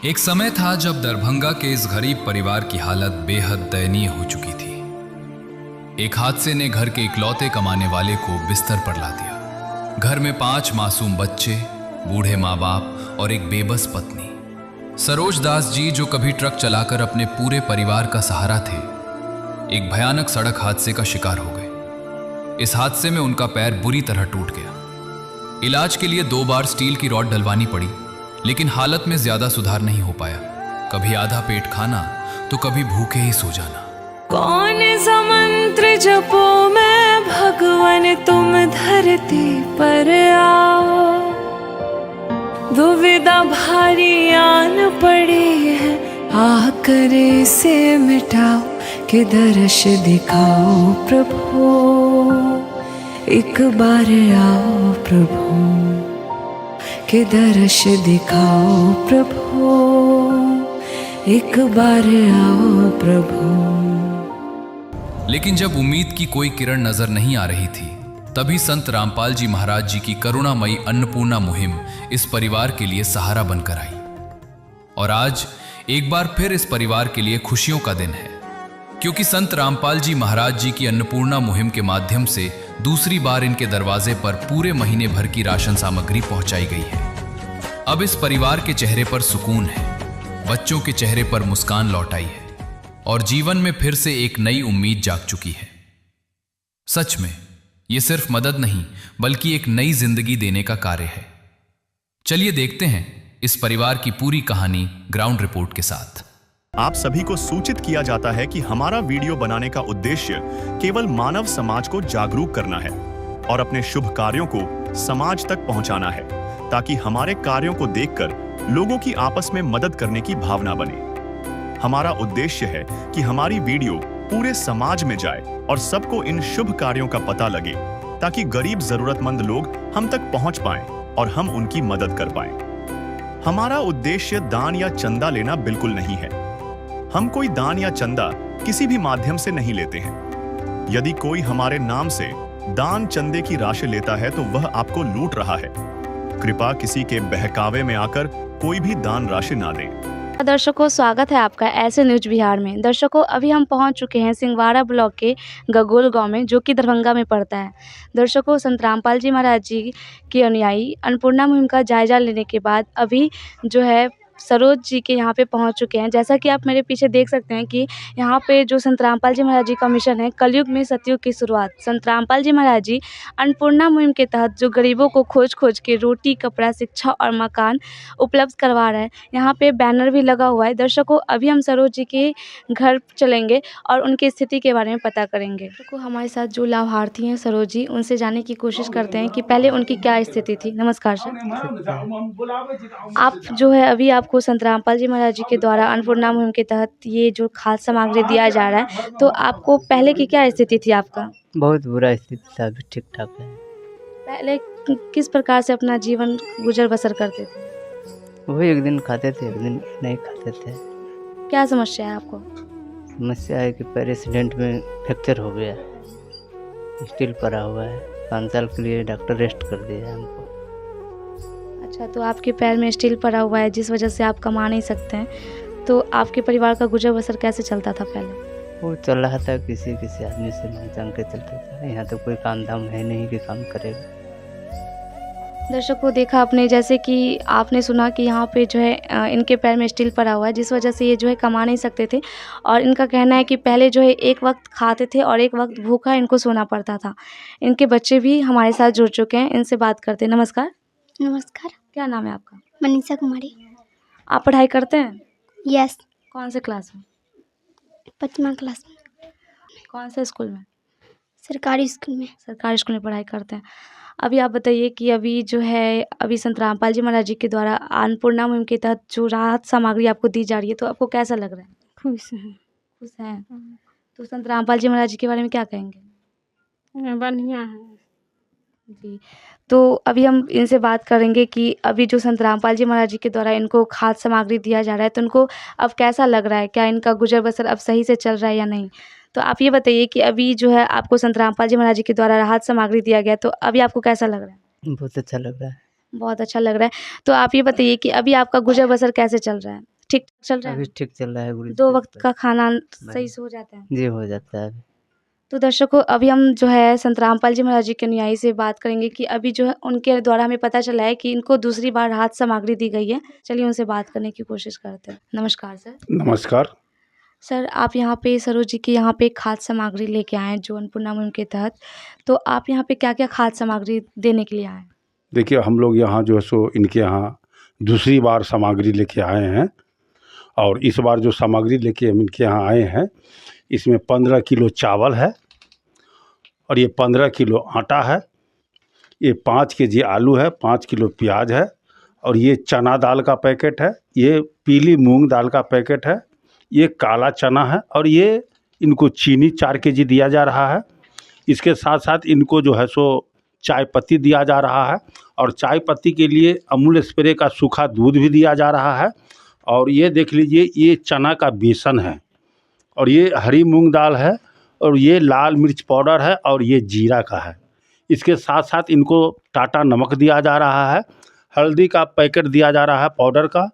एक समय था जब दरभंगा के इस गरीब परिवार की हालत बेहद दयनीय हो चुकी थी। एक हादसे ने घर के इकलौते कमाने वाले को बिस्तर पर ला दिया। घर में 5 मासूम बच्चे, बूढ़े माँ बाप और एक बेबस पत्नी। सरोज दास जी, जो कभी ट्रक चलाकर अपने पूरे परिवार का सहारा थे, एक भयानक सड़क हादसे का शिकार हो गए। इस हादसे में उनका पैर बुरी तरह टूट गया। इलाज के लिए 2 बार स्टील की रॉड डलवानी पड़ी, लेकिन हालत में ज्यादा सुधार नहीं हो पाया। कभी आधा पेट खाना तो कभी भूखे ही सो जाना। कौन सा मंत्र जपो मैं भगवान, तुम धरती पर आओ। दुविधा भारी आन पड़ी है, आकर इसे मिटाओ कि दर्श दिखाओ प्रभु। एक बार आओ प्रभु, कि दर्श दिखाओ प्रभु। एक बार आओ प्रभु। लेकिन जब उम्मीद की कोई किरण नजर नहीं आ रही थी, तभी संत रामपाल जी महाराज जी की करुणामयी अन्नपूर्णा मुहिम इस परिवार के लिए सहारा बनकर आई। और आज एक बार फिर इस परिवार के लिए खुशियों का दिन है, क्योंकि संत रामपाल जी महाराज जी की अन्नपूर्णा मुहिम के माध्यम से दूसरी बार इनके दरवाजे पर पूरे महीने भर की राशन सामग्री पहुंचाई गई है। अब इस परिवार के चेहरे पर सुकून है, बच्चों के चेहरे पर मुस्कान लौट आई है और जीवन में फिर से एक नई उम्मीद जाग चुकी है। सच में ये सिर्फ मदद नहीं, बल्कि एक नई जिंदगी देने का कार्य है। चलिए देखते हैं इस परिवार की पूरी कहानी ग्राउंड रिपोर्ट के साथ। आप सभी को सूचित किया जाता है कि हमारा वीडियो बनाने का उद्देश्य केवल मानव समाज को जागरूक करना है और अपने शुभ कार्यों को समाज तक पहुंचाना है, ताकि हमारे कार्यों को देखकर लोगों की आपस में मदद करने की भावना बने। हमारा उद्देश्य है कि हमारी वीडियो पूरे समाज में जाए और सबको इन शुभ कार्यों का पता लगे, ताकि गरीब जरूरतमंद लोग हम तक पहुंच पाएं और हम उनकी मदद कर पाएं। हमारा उद्देश्य दान या चंदा लेना बिल्कुल नहीं है। हम कोई दान या चंदा किसी भी माध्यम से नहीं लेते हैं। यदि कोई हमारे नाम से दान चंदे की राशि लेता है तो वह आपको लूट रहा है। कृपया किसी के बहकावे में आकर कोई भी दान राशि ना दें। दर्शकों, स्वागत है आपका ऐसे न्यूज बिहार में। दर्शकों, अभी हम पहुंच चुके हैं सिंहवाड़ा ब्लॉक के गगोल गांव में, जो कि दरभंगा में पड़ता है। दर्शकों, संत रामपाल जी महाराज जी के अनुयायी अन्नपूर्णा मुहिम का जायजा लेने के बाद अभी जो है सरोज जी के यहाँ पे पहुँच चुके हैं। जैसा कि आप मेरे पीछे देख सकते हैं कि यहाँ पे जो संत रामपाल जी महाराज जी का मिशन है, कलयुग में सतयुग की शुरुआत। संत रामपाल जी महाराज जी अन्नपूर्णा मुहिम के तहत जो गरीबों को खोज खोज के रोटी, कपड़ा, शिक्षा और मकान उपलब्ध करवा रहे हैं। यहाँ पे बैनर भी लगा हुआ है। दर्शकों, अभी हम सरोज जी के घर चलेंगे और उनकी स्थिति के बारे में पता करेंगे। दर्शकों, हमारे साथ जो लाभार्थी हैं सरोज जी, उनसे जानने की कोशिश करते हैं कि पहले उनकी क्या स्थिति थी। नमस्कार सर। आप जो है अभी आपको संत रामपाल जी महाराज जी के द्वारा अन्नपूर्णा मुहिम के तहत ये जो खाद्य सामग्री दिया जा रहा है, तो आपको पहले की क्या स्थिति थी आपका? बहुत बुरा स्थिति था, अभी ठीक ठाक है। पहले किस प्रकार से अपना जीवन गुजर बसर करते थे? वही एक दिन खाते थे, एक दिन नहीं खाते थे। क्या समस्या है आपको? समस्या है कि पैर एक्सीडेंट में फ्रैक्चर हो गया, स्टील पड़ा हुआ है। 5 साल के लिए डॉक्टर रेस्ट कर दिया है हमको। अच्छा, तो आपके पैर में स्टील पड़ा हुआ है, जिस वजह से आप कमा नहीं सकते हैं। तो आपके परिवार का गुजर बसर कैसे चलता था पहले? वो चल रहा था, किसी किसी आदमी से मांग के चलता था। यहाँ तो कोई काम धाम है नहीं कि काम करेगा। दर्शकों, देखा आपने, जैसे कि आपने सुना कि यहाँ पे जो है इनके पैर में स्टील पड़ा हुआ है, जिस वजह से ये जो है कमा नहीं सकते थे। और इनका कहना है कि पहले जो है एक वक्त खाते थे और एक वक्त भूखा इनको सोना पड़ता था। इनके बच्चे भी हमारे साथ जुड़ चुके हैं, इनसे बात करते हैं। नमस्कार। नमस्कार। क्या नाम है आपका? मनीषा कुमारी। आप पढ़ाई करते हैं? यस। कौन से क्लास में? 5वीं क्लास में। कौन से स्कूल में? सरकारी स्कूल में। सरकारी स्कूल में पढ़ाई करते हैं। अभी आप बताइए कि अभी जो है अभी संत रामपाल जी महाराज जी के द्वारा अन्नपूर्णा मुहिम के तहत जो राहत सामग्री आपको दी जा रही है, तो आपको कैसा लग रहा है? खुश हैं। खुश हैं? तो संत रामपाल जी महाराज जी के बारे में क्या कहेंगे? बढ़िया है जी। तो अभी हम इनसे बात करेंगे कि अभी जो संत रामपाल जी महाराज जी के द्वारा इनको खाद्य सामग्री दिया जा रहा है, तो उनको अब कैसा लग रहा है? क्या इनका गुजर बसर अब सही से चल रहा है या नहीं? तो आप ये बताइए कि अभी जो है आपको संत रामपाल जी महाराज जी के द्वारा राहत सामग्री दिया गया, तो अभी आपको कैसा लग रहा है? बहुत अच्छा लग रहा है। बहुत अच्छा लग रहा है। तो आप ये बताइए कि अभी आपका गुजर बसर कैसे चल रहा है? ठीक चल रहा अभी है? ठीक चल रहा है गुरु जी 2 की वक़्त कृपा का खाना से। सही से हो जाता है? जी हो जाता है अभी। तो दर्शकों अभी हम जो है संत रामपाल जी महाराज जी के अनुयायी से बात करेंगे कि अभी जो है उनके द्वारा हमें पता चला है कि इनको दूसरी बार राहत सामग्री दी गई है। चलिए उनसे बात करने की कोशिश करते हैं। नमस्कार सर। नमस्कार। सर आप यहाँ पे सरोज जी के यहाँ पे खाद्य सामग्री लेके आए हैं जो अन्नपूर्णा मुहिम के तहत। तो आप यहाँ पे क्या-क्या खाद्य सामग्री देने के लिए आए हैं? देखिए हम लोग यहाँ जो है सो इनके यहाँ दूसरी बार सामग्री लेके आए हैं और इस बार जो सामग्री लेके हम इनके यहाँ आए हैं इसमें 15 किलो चावल है और ये 15 किलो आटा है, ये 5 केजी आलू है, 5 किलो प्याज है और ये चना दाल का पैकेट है, ये पीली मूंग दाल का पैकेट है, ये काला चना है और ये इनको चीनी 4 केजी दिया जा रहा है। इसके साथ साथ इनको जो है सो चाय पत्ती दिया जा रहा है और चाय पत्ती के लिए अमूल स्प्रे का सूखा दूध भी दिया जा रहा है। और ये देख लीजिए ये चना का बेसन है और ये हरी मूंग दाल है और ये लाल मिर्च पाउडर है और ये जीरा का है। इसके साथ साथ इनको टाटा नमक दिया जा रहा है, हल्दी का पैकेट दिया जा रहा है पाउडर का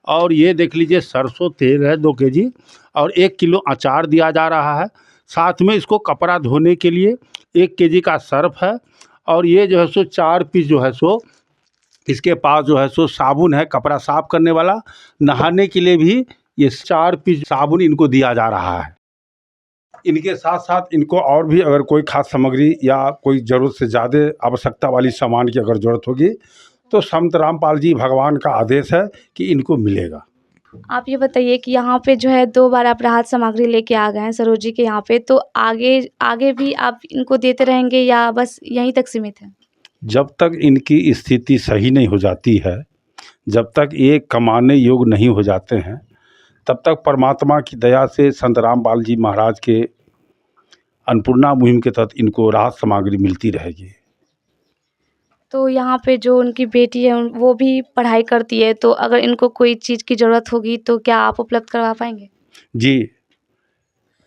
और ये देख लीजिए सरसों तेल है 2 केजी और 1 किलो अचार दिया जा रहा है। साथ में इसको कपड़ा धोने के लिए 1 केजी का सर्फ है और ये जो है सो 4 पीस जो है सो इसके पास जो है सो साबुन है कपड़ा साफ करने वाला, नहाने के लिए भी ये 4 पीस साबुन इनको दिया जा रहा है। इनके साथ साथ इनको और भी अगर कोई खाद्य सामग्री या कोई ज़रूरत से ज़्यादा आवश्यकता वाली सामान की अगर ज़रूरत होगी तो संत रामपाल जी भगवान का आदेश है कि इनको मिलेगा। आप ये बताइए कि यहाँ पे जो है 2 बार आप राहत सामग्री लेके आ गए हैं सरोज जी के यहाँ पे, तो आगे भी आप इनको देते रहेंगे या बस यहीं तक सीमित है? जब तक इनकी स्थिति सही नहीं हो जाती है, जब तक ये कमाने योग्य नहीं हो जाते हैं, तब तक परमात्मा की दया से संत रामपाल जी महाराज के अन्नपूर्णा मुहिम के तहत इनको राहत सामग्री मिलती रहेगी। तो यहाँ पे जो उनकी बेटी है वो भी पढ़ाई करती है, तो अगर इनको कोई चीज़ की ज़रूरत होगी तो क्या आप उपलब्ध करवा पाएंगे? जी,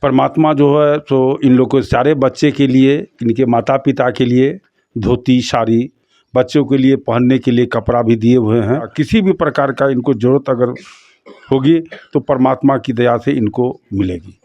परमात्मा जो है तो इन लोगों के सारे बच्चे के लिए, इनके माता पिता के लिए धोती साड़ी, बच्चों के लिए पहनने के लिए कपड़ा भी दिए हुए हैं। किसी भी प्रकार का इनको ज़रूरत अगर होगी तो परमात्मा की दया से इनको मिलेगी।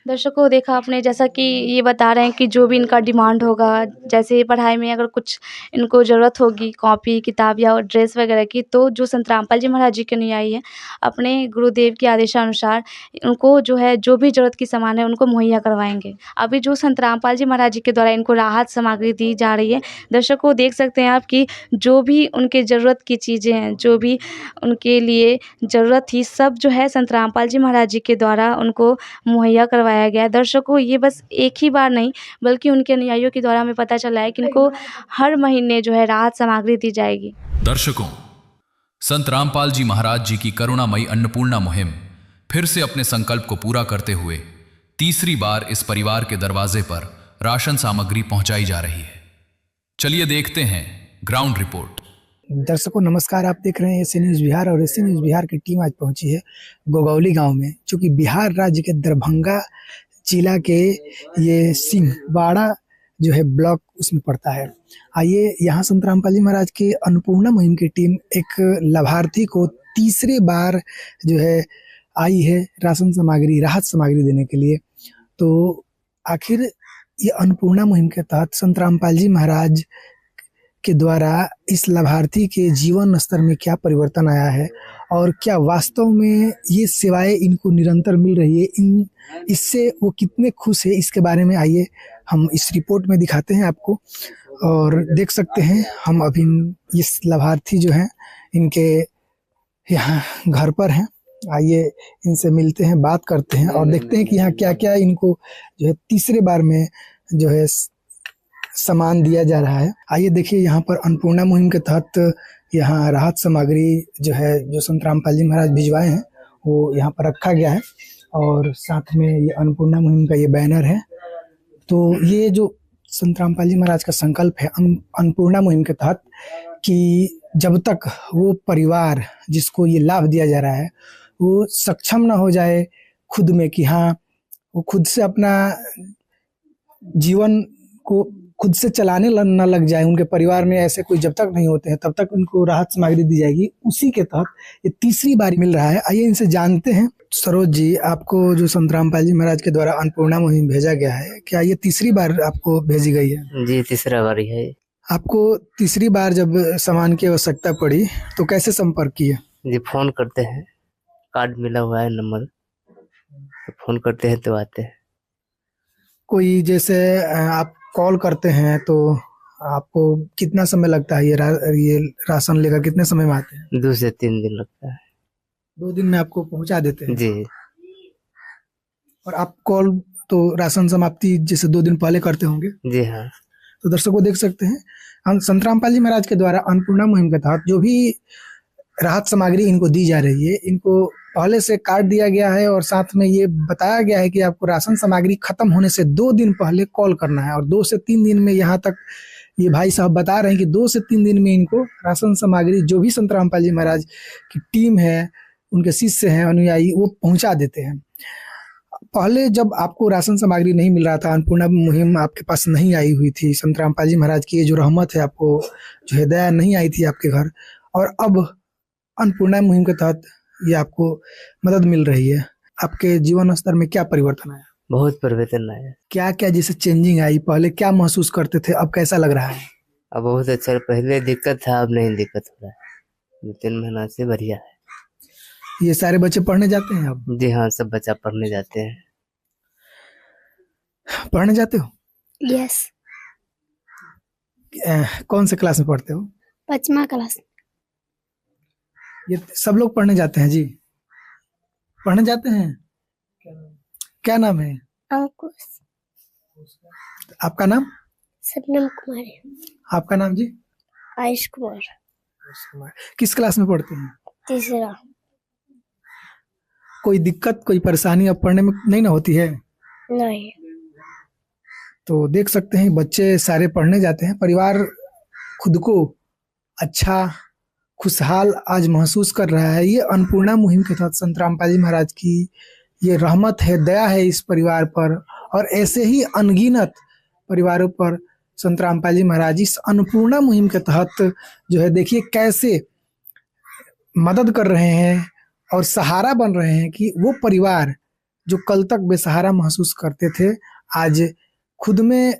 दर्शकों देखा आपने जैसा कि ये बता रहे हैं कि जो भी इनका डिमांड होगा, जैसे पढ़ाई में अगर कुछ इनको ज़रूरत होगी कॉपी किताब या ड्रेस वगैरह की, तो जो संत रामपाल जी महाराज जी के अनुयायी हैं अपने गुरुदेव के आदेशानुसार उनको जो है जो भी ज़रूरत की सामान है उनको मुहैया करवाएंगे। अभी जो संत रामपाल जी महाराज जी के द्वारा इनको राहत सामग्री दी जा रही है, दर्शकों देख सकते हैं आप कि जो भी उनके ज़रूरत की चीज़ें हैं, जो भी उनके लिए ज़रूरत थी, सब जो है संत रामपाल जी महाराज जी के द्वारा उनको मुहैया करवाया गया है। दर्शकों ये बस एक ही बार नहीं बल्कि उनके अनुयायियों के द्वारा हमें पता चला है कि इनको हर महीने जो है राहत सामग्री दी जाएगी। दर्शकों, संत रामपाल जी महाराज जी की करुणामयी अन्नपूर्णा मुहिम फिर से अपने संकल्प को पूरा करते हुए तीसरी बार इस परिवार के दरवाजे पर राशन सामग्री पहुंचाई जा रही है। चलिए देखते हैं ग्राउंड रिपोर्ट। दर्शकों नमस्कार, आप देख रहे हैं एसी न्यूज़ बिहार और एसी न्यूज़ बिहार की टीम आज पहुंची है गोगौली गांव में, जो कि बिहार राज्य के दरभंगा जिला के ये सिंहवाड़ा जो है ब्लॉक उसमें पड़ता है। आइए यहाँ संत रामपाल जी महाराज के अन्नपूर्णा मुहिम की टीम एक लाभार्थी को तीसरे बार जो है आई है राशन सामग्री राहत सामग्री देने के लिए। तो आखिर ये अन्नपूर्णा मुहिम के तहत संत रामपाल जी महाराज के द्वारा इस लाभार्थी के जीवन स्तर में क्या परिवर्तन आया है और क्या वास्तव में ये सेवाएं इनको निरंतर मिल रही है, इससे वो कितने खुश है, इसके बारे में आइए हम इस रिपोर्ट में दिखाते हैं आपको। और देख सकते हैं हम अभी इस लाभार्थी जो हैं इनके यहाँ घर पर हैं। आइए इनसे मिलते हैं, बात करते हैं और देखते हैं कि यहाँ क्या क्या इनको जो है तीसरे बार में जो है सामान दिया जा रहा है। आइए देखिए यहाँ पर अन्नपूर्णा मुहिम के तहत यहाँ राहत सामग्री जो है जो संत रामपाल जी महाराज भिजवाए हैं वो यहाँ पर रखा गया है और साथ में ये अन्नपूर्णा मुहिम का ये बैनर है। तो ये जो संत रामपाल जी महाराज का संकल्प है अन्नपूर्णा मुहिम के तहत कि जब तक वो परिवार जिसको ये लाभ दिया जा रहा है वो सक्षम ना हो जाए खुद में कि हाँ वो खुद से अपना जीवन को खुद से चलाने न लग जाए, उनके परिवार में ऐसे कोई जब तक नहीं होते हैं तब तक उनको राहत सामग्री दी जाएगी। उसी के तहत ये तीसरी बार मिल रहा है। आइए इनसे जानते हैं। सरोज जी, आपको जो संत रामपाल जी महाराज के द्वारा अन्नपूर्णा मुहिम भेजा गया है, क्या ये तीसरी बार आपको भेजी गई है? जी, तीसरा बार ही है। आपको तीसरी बार जब सामान की आवश्यकता पड़ी तो कैसे संपर्क किए? जी, फोन करते हैं, कार्ड मिला हुआ है नंबर, तो फोन करते हैं तो आते हैं। कोई जैसे आप कॉल करते हैं तो आपको कितना समय लगता है? ये राशन लेकर कितने समय में आते हैं? 2 से 3 दिन लगता है। 2 दिन में आपको पहुंचा देते हैं? जी। और आप कॉल तो राशन समाप्ति जैसे 2 दिन पहले करते होंगे? जी हाँ। तो दर्शकों देख सकते हैं, हम संत रामपाल जी महाराज के द्वारा अन्नपूर्णा मुहिम के तहत जो भी राहत सामग्री इनको दी जा रही है, इनको पहले से कार्ड दिया गया है और साथ में ये बताया गया है कि आपको राशन सामग्री खत्म होने से 2 दिन पहले कॉल करना है। और 2 से 3 दिन में, यहाँ तक ये भाई साहब बता रहे हैं कि 2 से 3 दिन में इनको राशन सामग्री जो भी संत रामपाल जी महाराज की टीम है, उनके शिष्य हैं, अनुयायी, वो पहुंचा देते हैं। पहले जब आपको राशन सामग्री नहीं मिल रहा था, अन्नपूर्णा मुहिम आपके पास नहीं आई हुई थी, संत रामपाल जी महाराज की ये जो रहमत है, आपको जो है दया नहीं आई थी आपके घर, और अब अन्नपूर्णा मुहिम के तहत ये आपको मदद मिल रही है, आपके जीवन स्तर में क्या परिवर्तन आया? बहुत परिवर्तन आया। क्या क्या जैसे चेंजिंग आई? पहले क्या महसूस करते थे, अब कैसा लग रहा है? अब बहुत अच्छा, पहले दिक्कत था, अब नहीं दिक्कत हो रहा है। 2-3 महीना से बढ़िया है। ये सारे बच्चे पढ़ने जाते हैं अब? जी हाँ, सब बच्चा पढ़ने जाते हैं। पढ़ने जाते हो? यस। कौन से क्लास में पढ़ते हो? 5वीं क्लास। ये सब लोग पढ़ने जाते हैं जी? पढ़ने जाते हैं? क्या नाम है? अंकुश। आपका नाम? सपनम कुमारी। आपका नाम जी? आयुष कुमार। किस क्लास में पढ़ते हैं? 3रा। कोई दिक्कत, कोई परेशानी अब पढ़ने में नहीं ना होती है? नहीं। तो देख सकते हैं बच्चे सारे पढ़ने जाते हैं। परिवार खुद को अच्छा, खुशहाल आज महसूस कर रहा है। ये अन्नपूर्णा मुहिम के तहत संत रामपाल जी महाराज की ये रहमत है, दया है इस परिवार पर, और ऐसे ही अनगिनत परिवारों पर संत रामपाल जी महाराज इस अन्नपूर्णा मुहिम के तहत जो है, देखिए कैसे मदद कर रहे हैं और सहारा बन रहे हैं कि वो परिवार जो कल तक बेसहारा महसूस करते थे, आज खुद में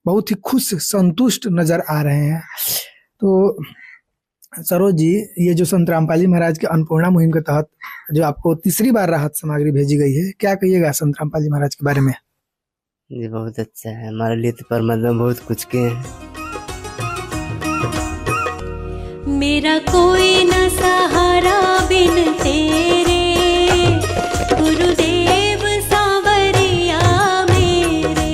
बहुत ही खुश, संतुष्ट नजर आ रहे हैं। तो सरोज जी, ये जो संत रामपाल जी महाराज के अन्नपूर्णा मुहिम के तहत जो आपको तीसरी बार राहत सामग्री भेजी गई है, क्या कहिएगा संत रामपाल जी महाराज के बारे में? जी, बहुत अच्छा है। हमारे लिए तो परमात्मा बहुत कुछ किए हैं। मेरा कोई न सहारा बिन तेरे, गुरुदेव सांवरिया मेरे।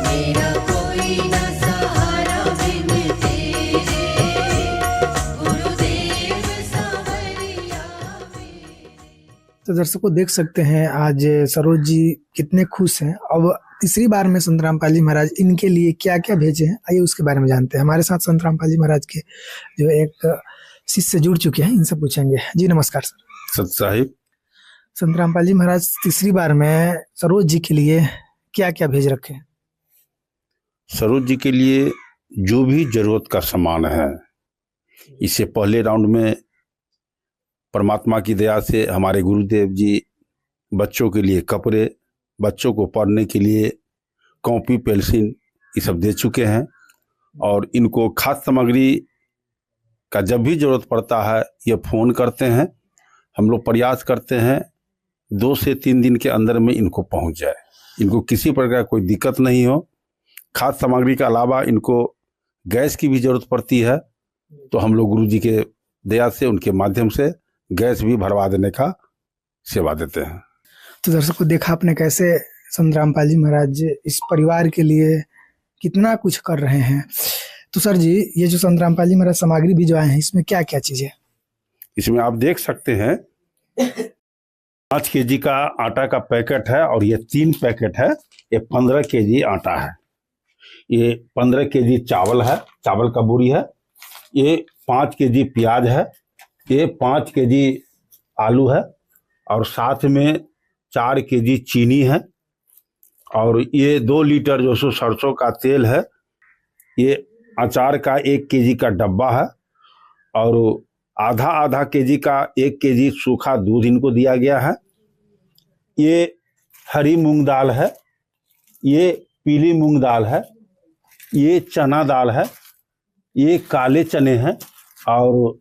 मेरा कोई न सहारा बिन तेरे, गुरुदेव सांवरिया मेरे। तो दर्शकों देख सकते हैं आज सरोज जी कितने खुश हैं। अब तीसरी बार में संत रामपाल जी महाराज इनके लिए क्या क्या भेजे हैं, आइए उसके बारे में जानते हैं। हमारे साथ संत रामपाल जी महाराज के जो एक शिष्य जुड़ चुके हैं, इनसे पूछेंगे। जी नमस्कार सर। सत साहिब, संत रामपाल जी महाराज तीसरी बार में सरोज जी के लिए क्या क्या भेज रखे हैं? सरोज जी के लिए जो भी जरूरत का सामान है, इससे पहले राउंड में परमात्मा की दया से हमारे गुरुदेव जी बच्चों के लिए कपड़े, बच्चों को पढ़ने के लिए कॉपी, पेंसिल, ये सब दे चुके हैं। और इनको खाद्य सामग्री का जब भी जरूरत पड़ता है, ये फ़ोन करते हैं। हम लोग प्रयास करते हैं 2 से 3 दिन के अंदर में इनको पहुंच जाए, इनको किसी प्रकार कोई दिक्कत नहीं हो। खाद्य सामग्री के अलावा इनको गैस की भी जरूरत पड़ती है, तो हम लोग गुरुजी के दया से, उनके माध्यम से गैस भी भरवा देने का सेवा देते हैं। तो दर्शकों देखा आपने कैसे संत रामपाल जी महाराज इस परिवार के लिए कितना कुछ कर रहे हैं। तो सर जी, ये जो संत रामपाल जी महाराज सामग्री भिजवाए हैं, इसमें क्या क्या चीजें? इसमें आप देख सकते हैं 5 kg का आटा का पैकेट है, और ये 3 पैकेट है। ये 15 kg आटा है। ये 15 kg चावल है, चावल का बोरी है। ये 5 kg प्याज है। ये 5 kg आलू है, और साथ में 4 kg चीनी है। और ये 2 लीटर जो सो सरसों का तेल है, ये अचार का 1 केजी का डब्बा है और आधा केजी का 1 केजी सूखा दूध इनको दिया गया है। ये हरी मूंग दाल है, ये पीली मूंग दाल है, ये चना दाल है, ये काले चने हैं और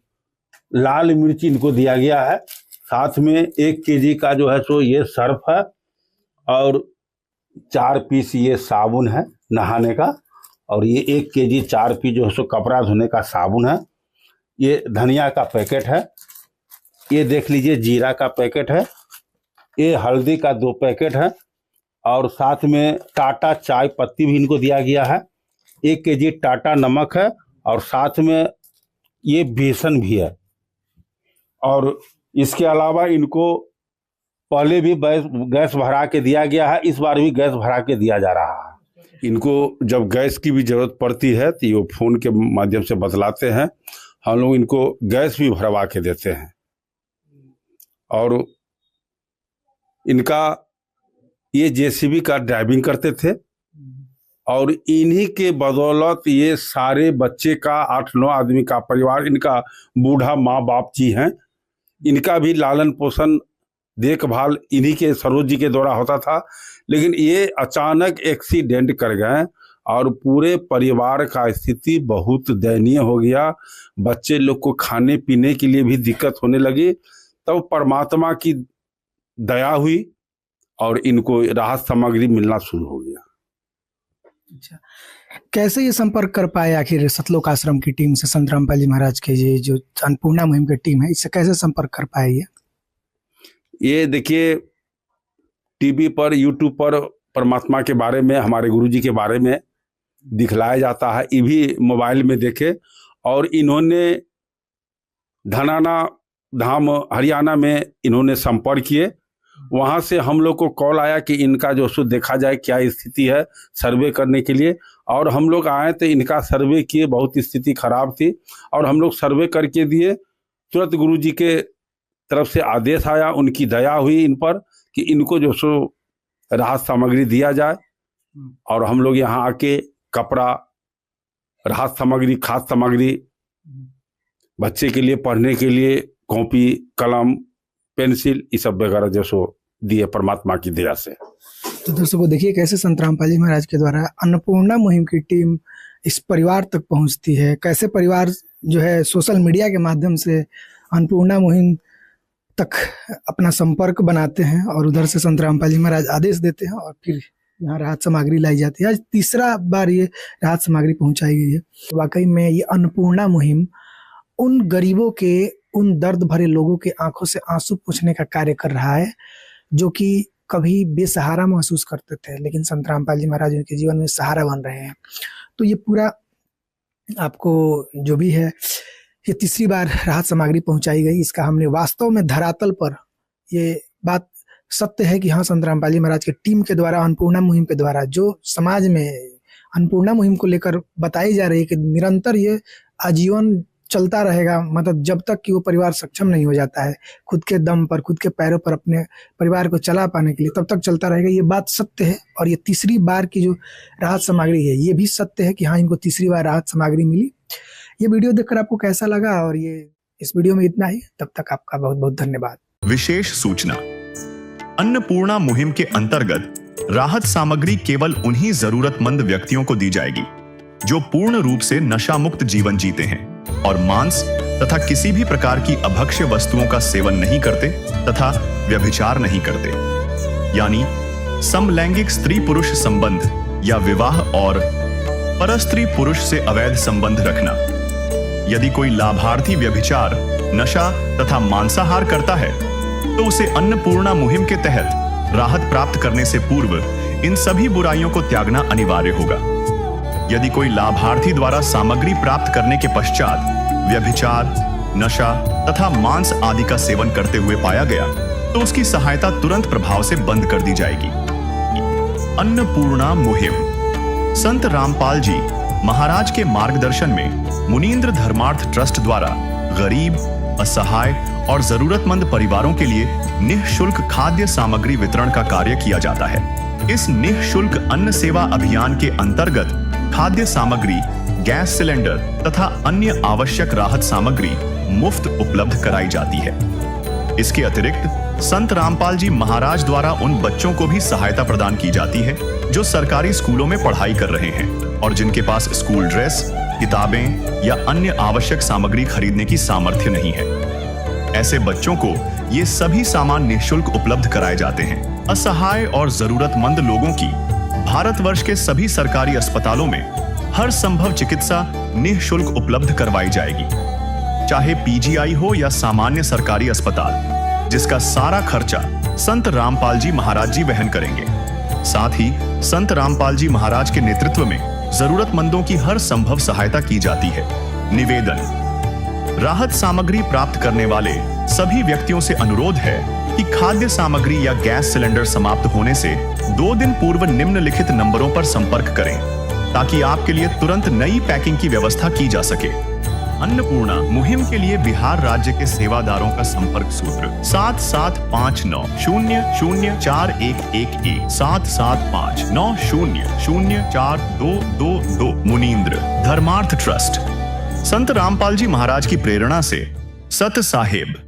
लाल मिर्च इनको दिया गया है। साथ में 1 केजी का जो है सो ये सर्फ है और 4 पीस ये साबुन है नहाने का और ये 1 केजी 4 पीस जो है सो कपड़ा धोने का साबुन है। ये धनिया का पैकेट है, ये देख लीजिए जीरा का पैकेट है, ये हल्दी का 2 पैकेट है और साथ में टाटा चाय पत्ती भी इनको दिया गया है। 1 केजी टाटा नमक है और साथ में ये बेसन भी है। और इसके अलावा इनको पहले भी गैस भरा के दिया गया है, इस बार भी गैस भरा के दिया जा रहा है। इनको जब गैस की भी ज़रूरत पड़ती है तो ये फ़ोन के माध्यम से बतलाते हैं, हम लोग इनको गैस भी भरवा के देते हैं। और इनका ये जेसीबी का ड्राइविंग करते थे और इन्हीं के बदौलत ये सारे बच्चे का 8-9 आदमी का परिवार, इनका बूढ़ा माँ बाप जी हैं, इनका भी लालन पोषण देखभाल इन्हीं के सरोज जी के द्वारा होता था। लेकिन ये अचानक एक्सीडेंट कर गए और पूरे परिवार का स्थिति बहुत दयनीय हो गया। बच्चे लोग को खाने पीने के लिए भी दिक्कत होने लगी। तब परमात्मा की दया हुई और इनको राहत सामग्री मिलना शुरू हो गया। अच्छा, कैसे ये संपर्क कर पाए आखिर सतलोक आश्रम की टीम से? संत रामपाल जी महाराज के ये जो अन्नपूर्णा मुहिम की टीम है, इससे कैसे संपर्क कर पाए? ये देखिए टीवी पर, यूट्यूब पर परमात्मा के बारे में, हमारे गुरुजी के बारे में दिखलाया जाता है, ये भी मोबाइल में देखे। और इन्होंने धनाना धाम हरियाणा में इन्होंने संपर्क किए, वहाँ से हम लोग को कॉल आया कि इनका जो सो देखा जाए क्या स्थिति है सर्वे करने के लिए। और हम लोग आए तो इनका सर्वे किए, बहुत स्थिति खराब थी और हम लोग सर्वे करके दिए। तुरंत गुरुजी के तरफ से आदेश आया, उनकी दया हुई इन पर कि इनको जो सो राहत सामग्री दिया जाए। और हम लोग यहाँ आके कपड़ा, राहत सामग्री, खाद्य सामग्री, बच्चे के लिए पढ़ने के लिए कॉपी, कलम, पेंसिल, ये सब वगैरह जो सो दिए परमात्मा की दया से। तो दोस्तों देखिए कैसे संत रामपाल जी महाराज के द्वारा अन्नपूर्णा मुहिम की टीम इस परिवार तक पहुंचती है, कैसे परिवार जो है सोशल मीडिया के माध्यम से अन्नपूर्णा मुहिम तक अपना संपर्क बनाते हैं और उधर से संत रामपाल जी महाराज आदेश देते हैं और फिर यहाँ राहत सामग्री लाई जाती है। आज तीसरा बार ये राहत सामग्री पहुंचाई गई है। तो वाकई में ये अन्नपूर्णा मुहिम उन गरीबों के, उन दर्द भरे लोगों के आंखों से आंसू पोंछने का कार्य कर रहा है जो कि कभी बेसहारा महसूस करते थे, लेकिन संत रामपाल जी महाराज उनके जीवन में सहारा बन रहे हैं। तो ये पूरा आपको जो भी है, ये तीसरी बार राहत सामग्री पहुंचाई गई। इसका हमने वास्तव में धरातल पर ये बात सत्य है कि हाँ, संत रामपाल जी महाराज की टीम के द्वारा, अन्नपूर्णा मुहिम के द्वारा जो समाज में अन्नपूर्णा मुहिम को लेकर बताई जा रही है कि निरंतर ये आजीवन चलता रहेगा, मतलब जब तक कि वो परिवार सक्षम नहीं हो जाता है खुद के दम पर, खुद के पैरों पर अपने परिवार को चला पाने के लिए, तब तक चलता रहेगा। ये बात सत्य है। और ये तीसरी बार की जो राहत सामग्री है, ये भी सत्य है कि हाँ, इनको तीसरी बार राहत सामग्री मिली। ये वीडियो देखकर आपको कैसा लगा? और ये इस वीडियो में इतना ही। तब तक आपका बहुत बहुत धन्यवाद। विशेष सूचना, अन्नपूर्णा मुहिम के अंतर्गत राहत सामग्री केवल उन्हीं जरूरतमंद व्यक्तियों को दी जाएगी जो पूर्ण रूप से नशा मुक्त जीवन जीते हैं और मांस तथा किसी भी प्रकार की अभक्ष्य वस्तुओं का सेवन नहीं करते तथा व्यभिचार नहीं करते, यानी समलैंगिक स्त्री पुरुष संबंध या विवाह और परस्त्री पुरुष से अवैध संबंध रखना। यदि कोई लाभार्थी व्यभिचार, नशा तथा मांसाहार करता है तो उसे अन्नपूर्णा मुहिम के तहत राहत प्राप्त करने से पूर्व इन सभी बुराइयों को त्यागना अनिवार्य होगा। यदि कोई लाभार्थी द्वारा सामग्री प्राप्त करने के पश्चात व्यभिचार, नशा तथा मांस आदि का सेवन करते हुए पाया गया तो उसकी सहायता तुरंत प्रभाव से बंद कर दी जाएगी। अन्नपूर्णा मुहिम संत रामपाल जी महाराज के मार्गदर्शन में मुनीन्द्र धर्मार्थ ट्रस्ट द्वारा गरीब, असहाय और जरूरतमंद परिवारों के लिए निःशुल्क खाद्य सामग्री वितरण का कार्य किया जाता है। इस निःशुल्क अन्न सेवा अभियान के अंतर्गत खाद्य सामग्री गैस सिलेंडर तथा अन्य आवश्यक राहत सामग्री मुफ्त उपलब्ध कराई जाती है। इसके अतिरिक्त संत रामपाल जी महाराज द्वारा उन बच्चों को भी सहायता प्रदान की जाती है जो सरकारी स्कूलों में पढ़ाई कर रहे हैं और जिनके पास स्कूल ड्रेस, किताबें या अन्य आवश्यक सामग्री खरीदने की सामर्थ्य नहीं है। ऐसे बच्चों को ये सभी सामान निःशुल्क उपलब्ध कराए जाते हैं। असहाय और जरूरतमंद लोगों की भारतवर्ष के सभी सरकारी अस्पतालों में हर संभव चिकित्सा निःशुल्क उपलब्ध करवाई जाएगी, चाहे पीजीआई हो या सामान्य सरकारी अस्पताल, जिसका सारा खर्चा संत रामपाल जी महाराज जी वहन करेंगे। साथ ही संत रामपाल जी महाराज के नेतृत्व में जरूरतमंदों की हर संभव सहायता की जाती है। निवेदन: राहत सामग्री प्राप्त करने वाले सभी व्यक्तियों से अनुरोध है कि खाद्य सामग्री या गैस सिलेंडर समाप्त होने से 2 दिन पूर्व निम्नलिखित नंबरों पर संपर्क करें ताकि आपके लिए तुरंत नई पैकिंग की व्यवस्था की जा सके। अन्नपूर्णा मुहिम के लिए बिहार राज्य के सेवादारों का संपर्क सूत्र 7759004211 7759004222। मुनींद्र धर्मार्थ ट्रस्ट। संत रामपाल जी महाराज की प्रेरणा से सत साहिब